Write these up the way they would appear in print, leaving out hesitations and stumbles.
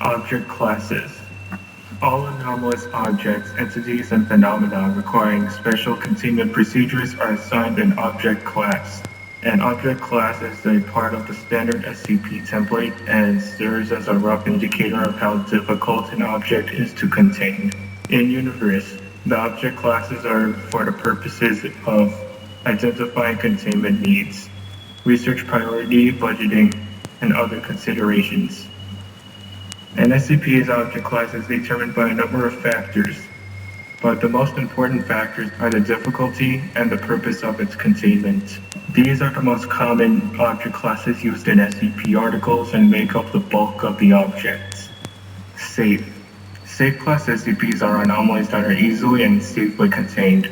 Object classes. All anomalous objects, entities, and phenomena requiring special containment procedures are assigned an object class. An object class is a part of the standard SCP template and serves as a rough indicator of how difficult an object is to contain. In Universe, the object classes are for the purposes of identifying containment needs, research priority, budgeting, and other considerations. An SCP's object class is determined by a number of factors, but the most important factors are the difficulty and the purpose of its containment. These are the most common object classes used in SCP articles and make up the bulk of the objects. Safe. Safe class SCPs are anomalies that are easily and safely contained.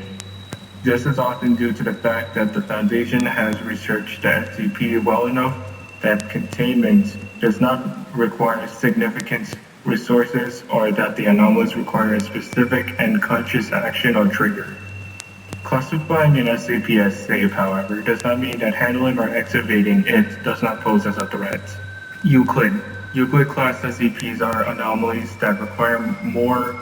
This is often due to the fact that the Foundation has researched the SCP well enough that containment does not require significant resources or that the anomalies require a specific and conscious action or trigger. Classifying an SCP as safe, however, does not mean that handling or activating it does not pose as a threat. Euclid. Euclid class SCPs are anomalies that require more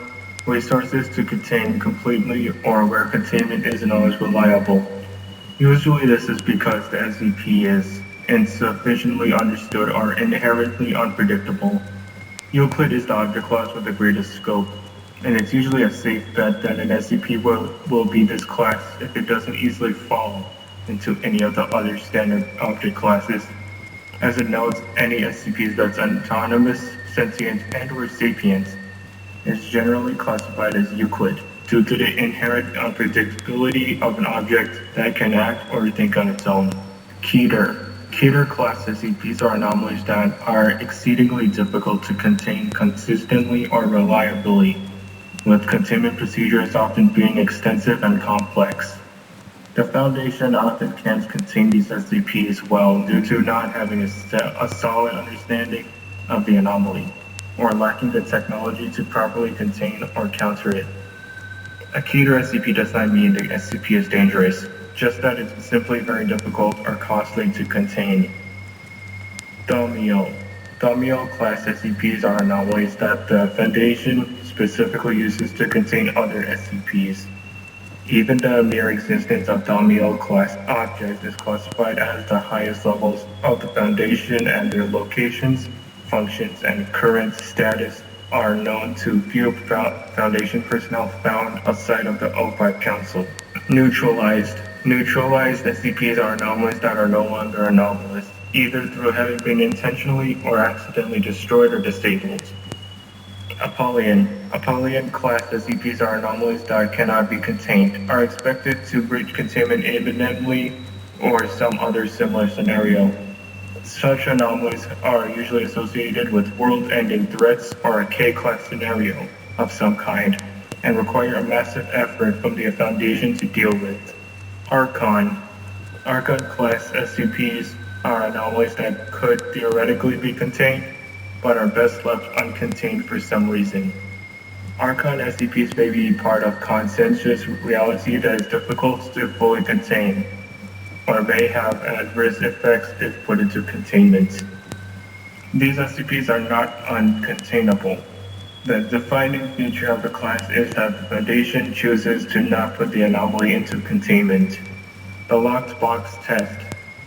resources to contain completely or where containment isn't always reliable. Usually this is because the SCP is insufficiently understood or inherently unpredictable. Euclid is the object class with the greatest scope, and it's usually a safe bet that an SCP will be this class if it doesn't easily fall into any of the other standard object classes. As it notes, any SCP that's autonomous, sentient, and/or sapient is generally classified as Euclid due to the inherent unpredictability of an object that can act or think on its own. Keter. Keter class SCPs are anomalies that are exceedingly difficult to contain consistently or reliably, with containment procedures often being extensive and complex. The Foundation often can't contain these SCPs well due to not having a solid understanding of the anomaly, or lacking the technology to properly contain or counter it. A Keter SCP does not mean the SCP is dangerous, just that it's simply very difficult or costly to contain. Thaumiel. Thaumiel class SCPs are anomalies that the Foundation specifically uses to contain other SCPs. Even the mere existence of Thaumiel class objects is classified as the highest levels of the Foundation, and their locations, functions, and current status are known to few Foundation personnel found outside of the O5 Council. Neutralized. Neutralized SCPs are anomalies that are no longer anomalous, either through having been intentionally or accidentally destroyed or disabled. Apollyon. Apollyon class SCPs are anomalies that cannot be contained, are expected to breach containment imminently, or some other similar scenario. Such anomalies are usually associated with world-ending threats or a K-class scenario of some kind, and require a massive effort from the Foundation to deal with. Archon. Archon class SCPs are anomalies that could theoretically be contained, but are best left uncontained for some reason. Archon SCPs may be part of consensus reality that is difficult to fully contain, or may have adverse effects if put into containment. These SCPs are not uncontainable. The defining feature of the class is that the Foundation chooses to not put the anomaly into containment. The locked box test.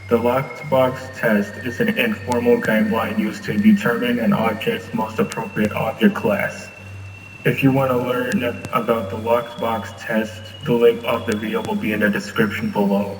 The locked box test is an informal guideline used to determine an object's most appropriate object class. If you want to learn about the locked box test, the link of the video will be in the description below.